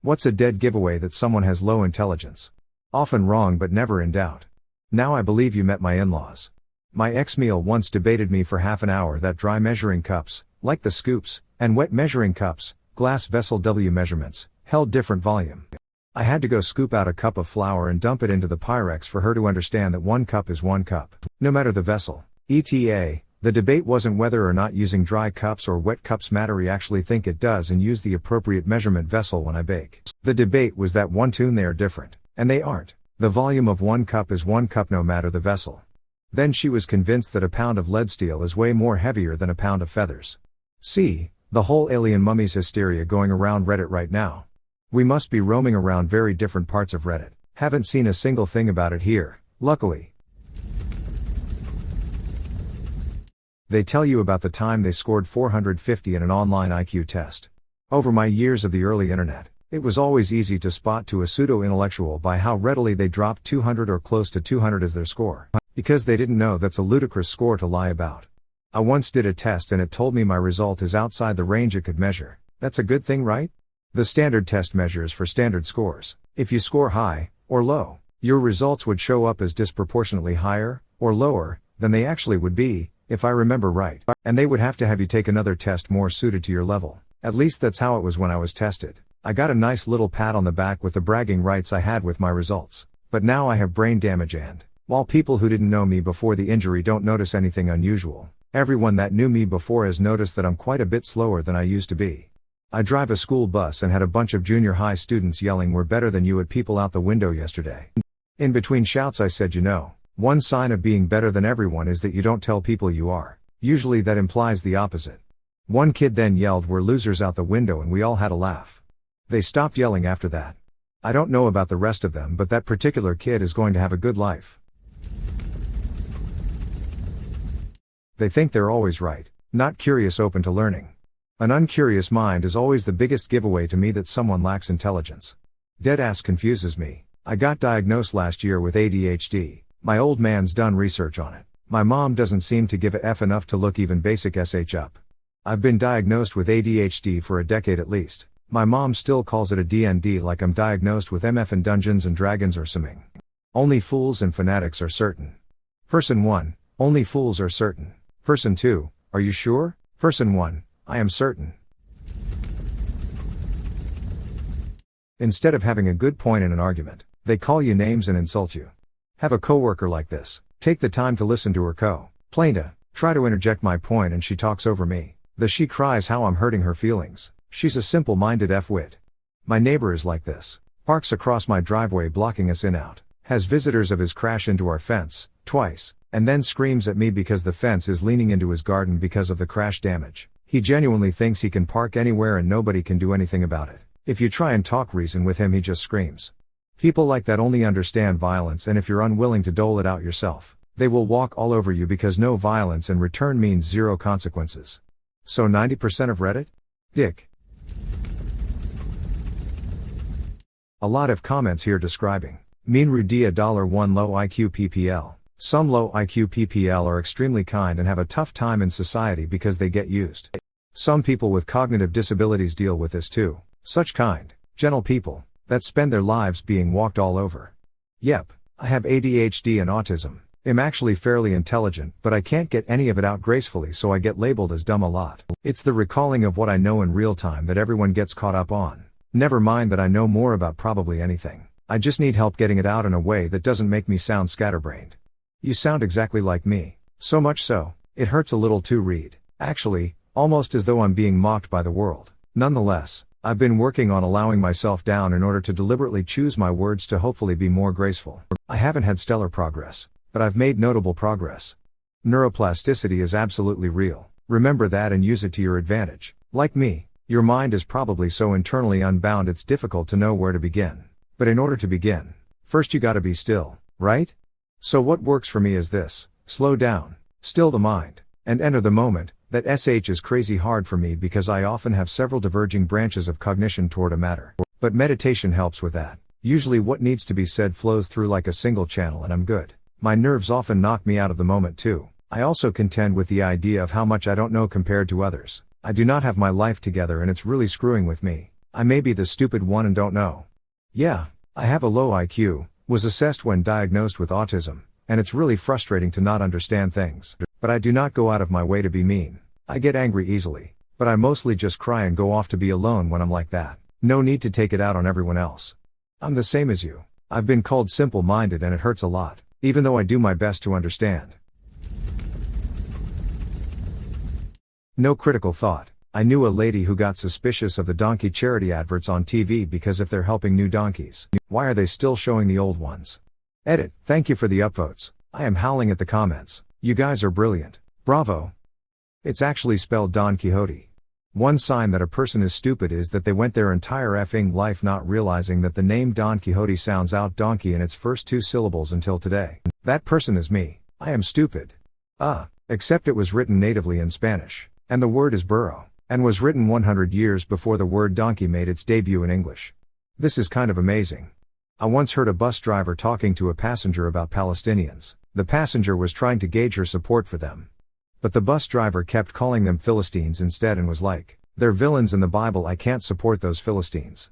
What's a dead giveaway that someone has low intelligence? Often wrong but never in doubt. Now I believe you met my in-laws. My ex-meal once debated me for half an hour that dry measuring cups, like the scoops, and wet measuring cups, glass vessel W measurements, held different volume. I had to go scoop out a cup of flour and dump it into the Pyrex for her to understand that 1 cup is 1 cup, no matter the vessel. ETA, the debate wasn't whether or not using dry cups or wet cups matter. I actually think it does, and use the appropriate measurement vessel when I bake. The debate was that one tune they are different, and they aren't. The volume of 1 cup is 1 cup no matter the vessel. Then she was convinced that a pound of lead steel is way more heavier than a pound of feathers. See, the whole alien mummies hysteria going around Reddit right now. We must be roaming around very different parts of Reddit. Haven't seen a single thing about it here, luckily. They tell you about the time they scored 450 in an online IQ test. Over my years of the early internet, it was always easy to spot to a pseudo-intellectual by how readily they dropped 200 or close to 200 as their score. Because they didn't know that's a ludicrous score to lie about. I once did a test and it told me my result is outside the range it could measure. That's a good thing, right? The standard test measures for standard scores. If you score high, or low, your results would show up as disproportionately higher, or lower, than they actually would be, if I remember right. And they would have to have you take another test more suited to your level. At least that's how it was when I was tested. I got a nice little pat on the back with the bragging rights I had with my results. But now I have brain damage and, while people who didn't know me before the injury don't notice anything unusual, everyone that knew me before has noticed that I'm quite a bit slower than I used to be. I drive a school bus and had a bunch of junior high students yelling "We're better than you" at people out the window yesterday. In between shouts I said, one sign of being better than everyone is that you don't tell people you are. Usually that implies the opposite. One kid then yelled "We're losers" out the window and we all had a laugh. They stopped yelling after that. I don't know about the rest of them, but that particular kid is going to have a good life. They think they're always right, not curious, open to learning. An uncurious mind is always the biggest giveaway to me that someone lacks intelligence. Deadass confuses me. I got diagnosed last year with ADHD. My old man's done research on it. My mom doesn't seem to give a F enough to look even basic sh up. I've been diagnosed with ADHD for a decade at least. My mom still calls it a DND like I'm diagnosed with MF and Dungeons and Dragons or something. Only fools and fanatics are certain. Person 1, only fools are certain. Person 2, are you sure? Person 1, I am certain. Instead of having a good point in an argument, they call you names and insult you. Have a coworker like this. Take the time to listen to her complain. Try to interject my point and she talks over me. She cries how I'm hurting her feelings. She's a simple-minded F-wit. My neighbor is like this. Parks across my driveway blocking us in out. Has visitors of his crash into our fence, twice. And then screams at me because the fence is leaning into his garden because of the crash damage. He genuinely thinks he can park anywhere and nobody can do anything about it. If you try and talk reason with him, he just screams. People like that only understand violence, and if you're unwilling to dole it out yourself, they will walk all over you because no violence in return means zero consequences. So 90% of Reddit? Dick. A lot of comments here describing mean Rudia $1 low IQ PPL. Some low IQ PPL are extremely kind and have a tough time in society because they get used. Some people with cognitive disabilities deal with this too. Such kind, gentle people, that spend their lives being walked all over. Yep, I have ADHD and autism. I'm actually fairly intelligent, but I can't get any of it out gracefully, so I get labeled as dumb a lot. It's the recalling of what I know in real time that everyone gets caught up on. Never mind that I know more about probably anything. I just need help getting it out in a way that doesn't make me sound scatterbrained. You sound exactly like me. So much so, it hurts a little to read. Actually, almost as though I'm being mocked by the world. Nonetheless, I've been working on allowing myself down in order to deliberately choose my words to hopefully be more graceful. I haven't had stellar progress, but I've made notable progress. Neuroplasticity is absolutely real. Remember that and use it to your advantage. Like me, your mind is probably so internally unbound it's difficult to know where to begin. But in order to begin, first you gotta be still, right? So what works for me is this: slow down, still the mind, and enter the moment. That is crazy hard for me because I often have several diverging branches of cognition toward a matter. But meditation helps with that. Usually what needs to be said flows through like a single channel and I'm good. My nerves often knock me out of the moment too. I also contend with the idea of how much I don't know compared to others. I do not have my life together and it's really screwing with me. I may be the stupid one and don't know. Yeah, I have a low IQ, was assessed when diagnosed with autism, and it's really frustrating to not understand things. But I do not go out of my way to be mean. I get angry easily, but I mostly just cry and go off to be alone when I'm like that. No need to take it out on everyone else. I'm the same as you. I've been called simple-minded and it hurts a lot, even though I do my best to understand. No critical thought. I knew a lady who got suspicious of the donkey charity adverts on TV because if they're helping new donkeys, why are they still showing the old ones? Edit. Thank you for the upvotes. I am howling at the comments. You guys are brilliant. Bravo. It's actually spelled Don Quixote. One sign that a person is stupid is that they went their entire effing life not realizing that the name Don Quixote sounds out donkey in its first two syllables until today. That person is me. I am stupid. Except it was written natively in Spanish. And the word is burro. And was written 100 years before the word donkey made its debut in English. This is kind of amazing. I once heard a bus driver talking to a passenger about Palestinians. The passenger was trying to gauge her support for them. But the bus driver kept calling them Philistines instead and was like, "They're villains in the Bible, I can't support those Philistines."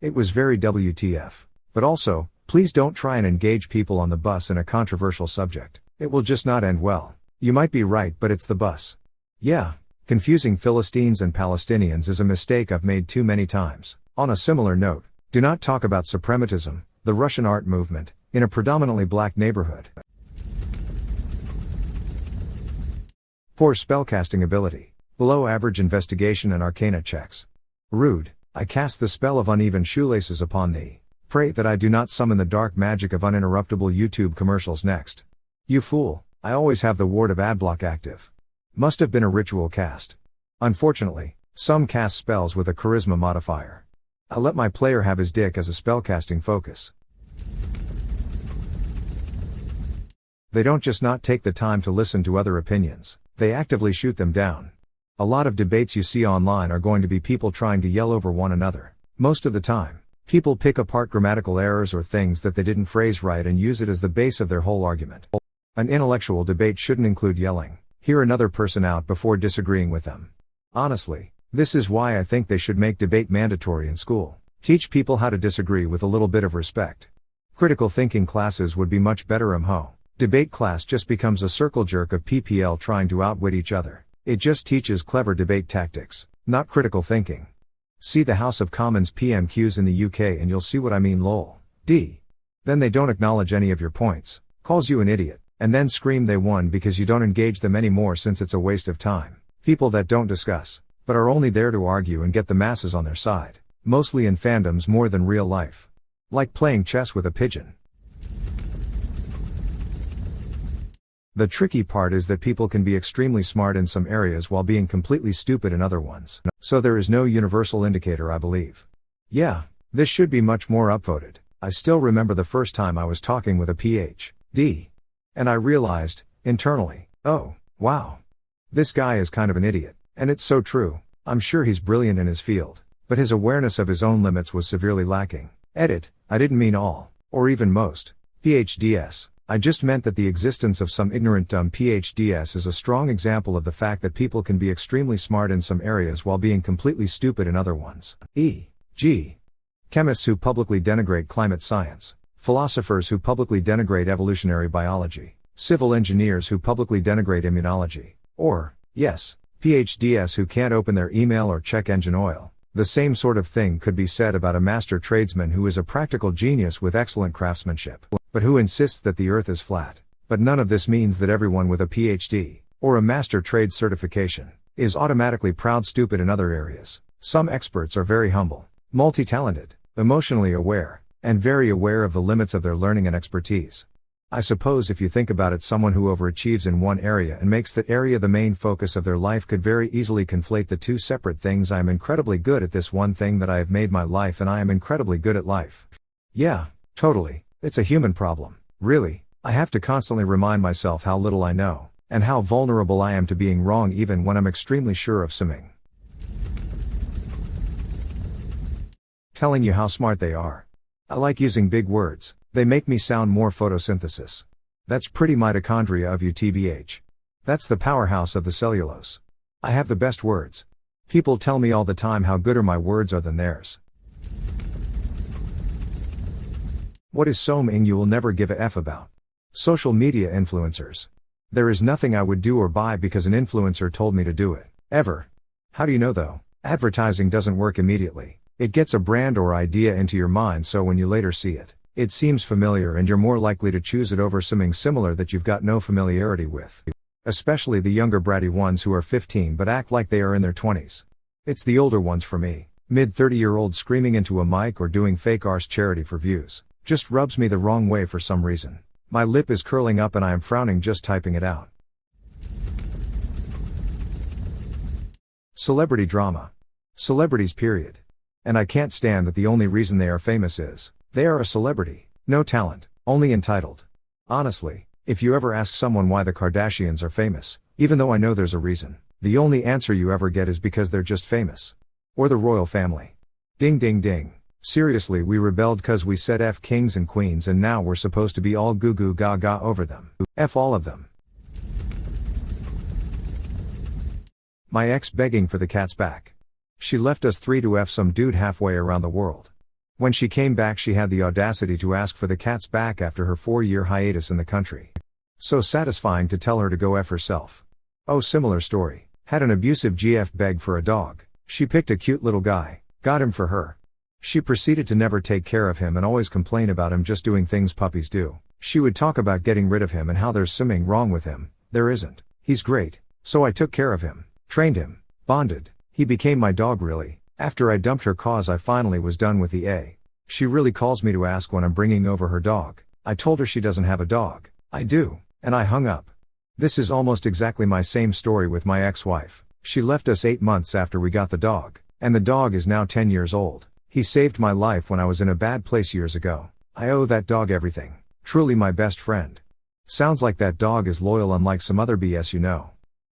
It was very WTF. But also, please don't try and engage people on the bus in a controversial subject. It will just not end well. You might be right, but it's the bus. Yeah, confusing Philistines and Palestinians is a mistake I've made too many times. On a similar note, do not talk about suprematism, the Russian art movement, in a predominantly black neighborhood. Poor spellcasting ability. Below average investigation and arcana checks. Rude. I cast the spell of uneven shoelaces upon thee. Pray that I do not summon the dark magic of uninterruptible YouTube commercials next. You fool, I always have the ward of adblock active. Must have been a ritual cast. Unfortunately, some cast spells with a charisma modifier. I let my player have his dick as a spellcasting focus. They don't just not take the time to listen to other opinions, they actively shoot them down. A lot of debates you see online are going to be people trying to yell over one another. Most of the time, people pick apart grammatical errors or things that they didn't phrase right and use it as the base of their whole argument. An intellectual debate shouldn't include yelling. Hear another person out before disagreeing with them. Honestly, this is why I think they should make debate mandatory in school. Teach people how to disagree with a little bit of respect. Critical thinking classes would be much better. Debate class just becomes a circle jerk of PPL trying to outwit each other. It just teaches clever debate tactics, not critical thinking. See the House of Commons PMQs in the UK and you'll see what I mean. Lol. D. Then they don't acknowledge any of your points, calls you an idiot, and then scream they won because you don't engage them anymore since it's a waste of time. People that don't discuss, but are only there to argue and get the masses on their side. Mostly in fandoms more than real life. Like playing chess with a pigeon. The tricky part is that people can be extremely smart in some areas while being completely stupid in other ones. So there is no universal indicator, I believe. Yeah, this should be much more upvoted. I still remember the first time I was talking with a PhD. And I realized, internally, oh, wow. This guy is kind of an idiot. And it's so true. I'm sure he's brilliant in his field, but his awareness of his own limits was severely lacking. Edit, I didn't mean all, or even most, PhDs. I just meant that the existence of some ignorant dumb PhDs is a strong example of the fact that people can be extremely smart in some areas while being completely stupid in other ones. E.g. chemists who publicly denigrate climate science, philosophers who publicly denigrate evolutionary biology, civil engineers who publicly denigrate immunology, or, yes, PhDs who can't open their email or check engine oil. The same sort of thing could be said about a master tradesman who is a practical genius with excellent craftsmanship, but who insists that the earth is flat. But none of this means that everyone with a PhD, or a master trade certification, is automatically proud stupid in other areas. Some experts are very humble, multi-talented, emotionally aware, and very aware of the limits of their learning and expertise. I suppose if you think about it, someone who overachieves in one area and makes that area the main focus of their life could very easily conflate the two separate things. I am incredibly good at this one thing that I have made my life, and I am incredibly good at life. Yeah, totally. It's a human problem. Really, I have to constantly remind myself how little I know, and how vulnerable I am to being wrong even when I'm extremely sure of something. Telling you how smart they are. I like using big words. They make me sound more photosynthesis. That's pretty mitochondria of you, TBH. That's the powerhouse of the cellulose. I have the best words. People tell me all the time how gooder my words are than theirs. What is something you will never give a F about? Social media influencers. There is nothing I would do or buy because an influencer told me to do it. Ever. How do you know though? Advertising doesn't work immediately. It gets a brand or idea into your mind, so when you later see it, it seems familiar and you're more likely to choose it over something similar that you've got no familiarity with. Especially the younger bratty ones who are 15 but act like they are in their 20s. It's the older ones for me. Mid-30-year-old screaming into a mic or doing fake arse charity for views. Just rubs me the wrong way for some reason. My lip is curling up and I am frowning just typing it out. Celebrity drama. Celebrities period. And I can't stand that the only reason they are famous is, they are a celebrity. No talent, only entitled. Honestly, if you ever ask someone why the Kardashians are famous, even though I know there's a reason, the only answer you ever get is because they're just famous. Or the royal family. Ding ding ding. Seriously, we rebelled cause we said F kings and queens and now we're supposed to be all goo goo gaga over them. F all of them. My ex begging for the cat's back. She left us three to F some dude halfway around the world. When she came back she had the audacity to ask for the cat's back after her 4-year hiatus in the country. So satisfying to tell her to go F herself. Oh, similar story. Had an abusive GF beg for a dog. She picked a cute little guy, got him for her. She proceeded to never take care of him and always complain about him just doing things puppies do. She would talk about getting rid of him and how there's something wrong with him. There isn't. He's great. So I took care of him, trained him, bonded. He became my dog really. After I dumped her cause I finally was done with the A. She really calls me to ask when I'm bringing over her dog. I told her she doesn't have a dog. I do. And I hung up. This is almost exactly my same story with my ex-wife. She left us 8 months after we got the dog. And the dog is now 10 years old. He saved my life when I was in a bad place years ago. I owe that dog everything. Truly my best friend. Sounds like that dog is loyal unlike some other BS you know.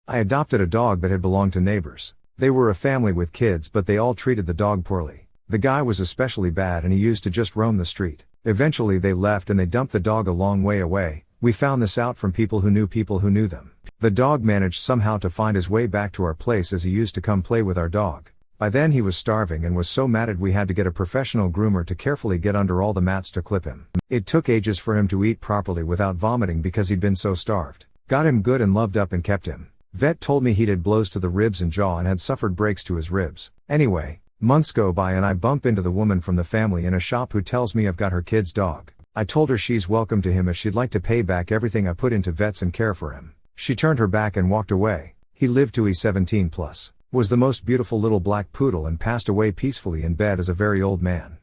I adopted a dog that had belonged to neighbors. They were a family with kids but they all treated the dog poorly. The guy was especially bad and he used to just roam the street. Eventually they left and they dumped the dog a long way away. We found this out from people who knew them. The dog managed somehow to find his way back to our place as he used to come play with our dog. By then he was starving and was so matted we had to get a professional groomer to carefully get under all the mats to clip him. It took ages for him to eat properly without vomiting because he'd been so starved. Got him good and loved up and kept him. Vet told me he'd had blows to the ribs and jaw and had suffered breaks to his ribs. Anyway, months go by and I bump into the woman from the family in a shop who tells me I've got her kid's dog. I told her she's welcome to him if she'd like to pay back everything I put into vets and care for him. She turned her back and walked away. He lived to he's 17 plus. Was the most beautiful little black poodle and passed away peacefully in bed as a very old man.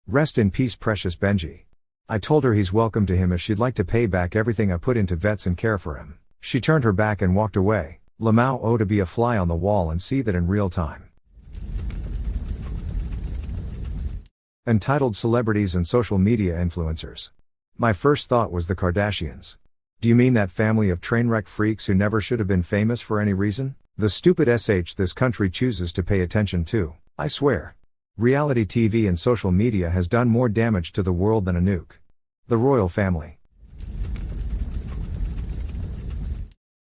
Rest in peace precious Benji. I told her he's welcome to him if she'd like to pay back everything I put into vets and care for him. She turned her back and walked away. Lamau oh to be a fly on the wall and see that in real time. Entitled celebrities and social media influencers. My first thought was the Kardashians. Do you mean that family of trainwreck freaks who never should have been famous for any reason? The stupid SH this country chooses to pay attention to, I swear. Reality TV and social media has done more damage to the world than a nuke. The royal family.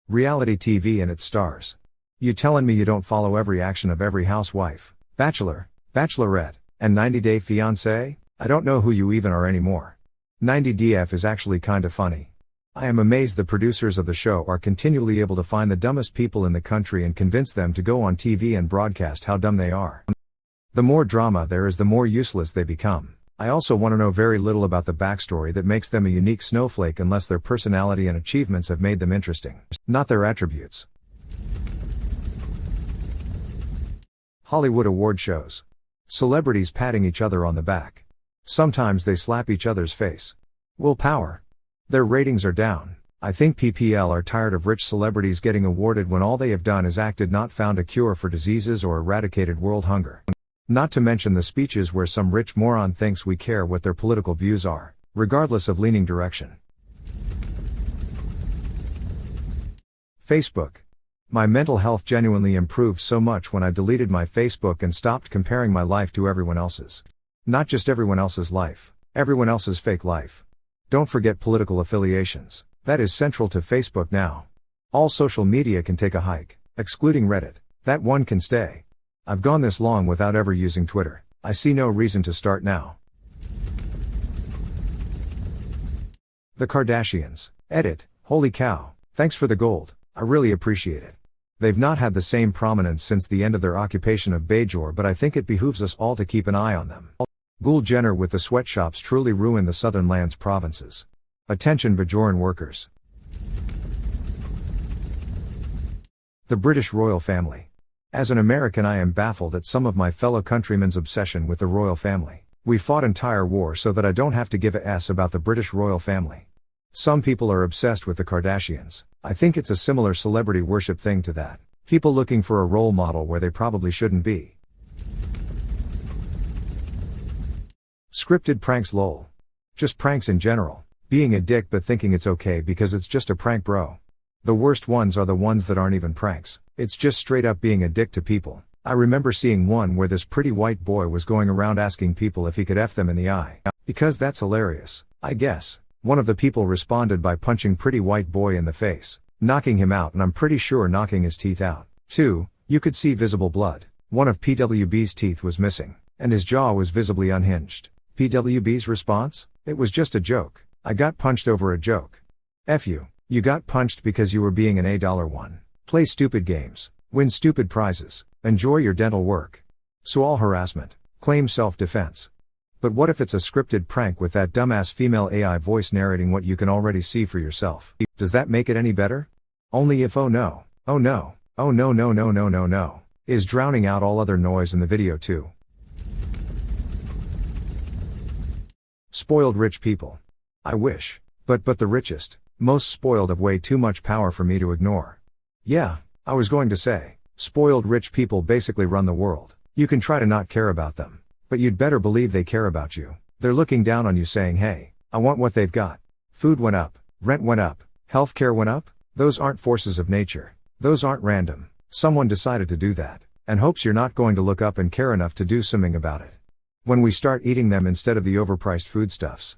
Reality TV and its stars. You tellin' me you don't follow every action of every housewife, bachelor, bachelorette, and 90-day fiancé? I don't know who you even are anymore. 90DF is actually kinda funny. I am amazed the producers of the show are continually able to find the dumbest people in the country and convince them to go on TV and broadcast how dumb they are. The more drama there is, the more useless they become. I also want to know very little about the backstory that makes them a unique snowflake unless their personality and achievements have made them interesting, not their attributes. Hollywood award shows. Celebrities patting each other on the back. Sometimes they slap each other's face. Willpower. Their ratings are down. I think PPL are tired of rich celebrities getting awarded when all they have done is acted, not found a cure for diseases or eradicated world hunger. Not to mention the speeches where some rich moron thinks we care what their political views are, regardless of leaning direction. Facebook. My mental health genuinely improved so much when I deleted my Facebook and stopped comparing my life to everyone else's. Not just everyone else's life, everyone else's fake life. Don't forget political affiliations. That is central to Facebook now. All social media can take a hike, excluding Reddit. That one can stay. I've gone this long without ever using Twitter. I see no reason to start now. The Kardashians. Edit. Holy cow. Thanks for the gold. I really appreciate it. They've not had the same prominence since the end of their occupation of Bajor, but I think it behooves us all to keep an eye on them. Gould Jenner with the sweatshops truly ruined the southern lands provinces. Attention Bajoran workers. The British royal family. As an American, I am baffled at some of my fellow countrymen's obsession with the royal family. We fought entire war so that I don't have to give a s about the British royal family. Some people are obsessed with the Kardashians. I think it's a similar celebrity worship thing to that. People looking for a role model where they probably shouldn't be. Scripted pranks lol. Just pranks in general. Being a dick but thinking it's okay because it's just a prank, bro. The worst ones are the ones that aren't even pranks. It's just straight up being a dick to people. I remember seeing one where this pretty white boy was going around asking people if he could F them in the eye. Because that's hilarious, I guess. One of the people responded by punching pretty white boy in the face, knocking him out, and I'm pretty sure knocking his teeth out. 2. You could see visible blood. One of PWB's teeth was missing, and his jaw was visibly unhinged. PWB's response? It was just a joke. I got punched over a joke. F you. You got punched because you were being an $1. Play stupid games. Win stupid prizes. Enjoy your dental work. So all harassment. Claim self-defense. But what if it's a scripted prank with that dumbass female AI voice narrating what you can already see for yourself? Does that make it any better? Only if oh no, oh no, oh no no no no no no, is drowning out all other noise in the video too. Spoiled rich people. I wish. But the richest, most spoiled have way too much power for me to ignore. Yeah, I was going to say, spoiled rich people basically run the world. You can try to not care about them, but you'd better believe they care about you. They're looking down on you saying, hey, I want what they've got. Food went up, rent went up, healthcare went up. Those aren't forces of nature. Those aren't random. Someone decided to do that, and hopes you're not going to look up and care enough to do something about it. When we start eating them instead of the overpriced foodstuffs.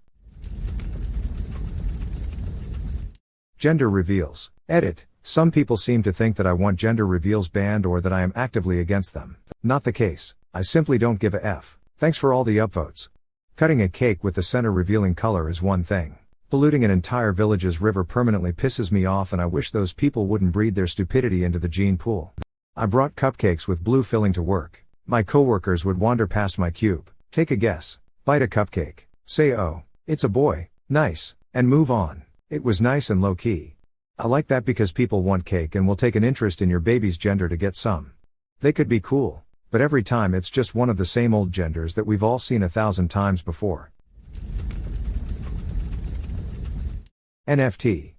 Gender reveals. Edit. Some people seem to think that I want gender reveals banned or that I am actively against them. Not the case. I simply don't give a F. Thanks for all the upvotes. Cutting a cake with the center revealing color is one thing. Polluting an entire village's river permanently pisses me off, and I wish those people wouldn't breed their stupidity into the gene pool. I brought cupcakes with blue filling to work. My coworkers would wander past my cube, take a guess, bite a cupcake, say oh, it's a boy, nice, and move on. It was nice and low-key. I like that because people want cake and will take an interest in your baby's gender to get some. They could be cool, but every time it's just one of the same old genders that we've all seen 1,000 times before. NFT.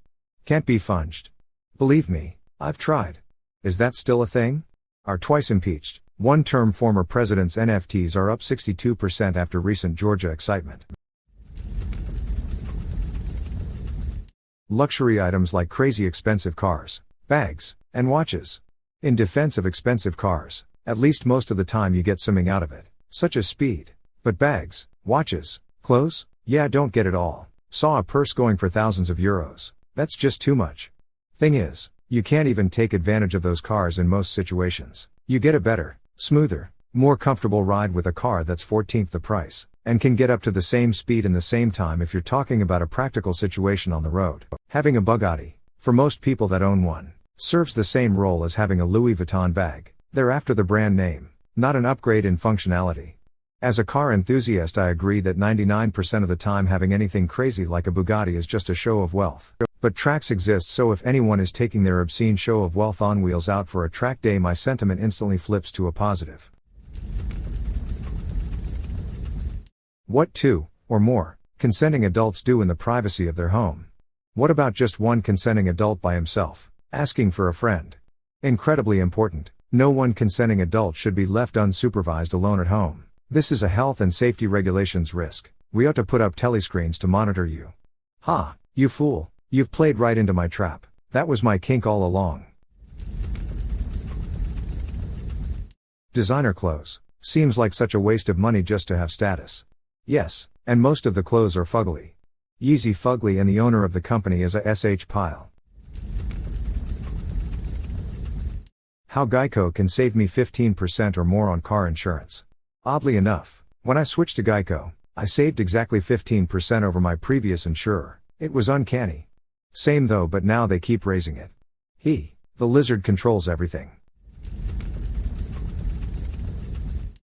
Can't be funged. Believe me, I've tried. Is that still a thing? Are twice impeached, one-term former presidents' NFTs are up 62% after recent Georgia excitement. Luxury items like crazy expensive cars, bags, and watches. In defense of expensive cars, at least most of the time you get something out of it, such as speed. But bags, watches, clothes, yeah, don't get it all. Saw a purse going for thousands of euros. That's just too much. Thing is, you can't even take advantage of those cars in most situations. You get a better, smoother, more comfortable ride with a car that's 14th the price, and can get up to the same speed in the same time if you're talking about a practical situation on the road. Having a Bugatti, for most people that own one, serves the same role as having a Louis Vuitton bag. They're after the brand name, not an upgrade in functionality. As a car enthusiast, I agree that 99% of the time having anything crazy like a Bugatti is just a show of wealth. But tracks exist, so if anyone is taking their obscene show of wealth on wheels out for a track day, my sentiment instantly flips to a positive. What 2, or more, consenting adults do in the privacy of their home? What about just one consenting adult by himself, asking for a friend? Incredibly important, no one consenting adult should be left unsupervised alone at home. This is a health and safety regulations risk. We ought to put up telescreens to monitor you. Ha, you fool, you've played right into my trap. That was my kink all along. Designer clothes. Seems like such a waste of money just to have status. Yes, and most of the clothes are fugly. Yeezy fugly, and the owner of the company is a SH pile. How Geico can save me 15% or more on car insurance. Oddly enough, when I switched to Geico, I saved exactly 15% over my previous insurer. It was uncanny. Same though, but now they keep raising it. The lizard controls everything.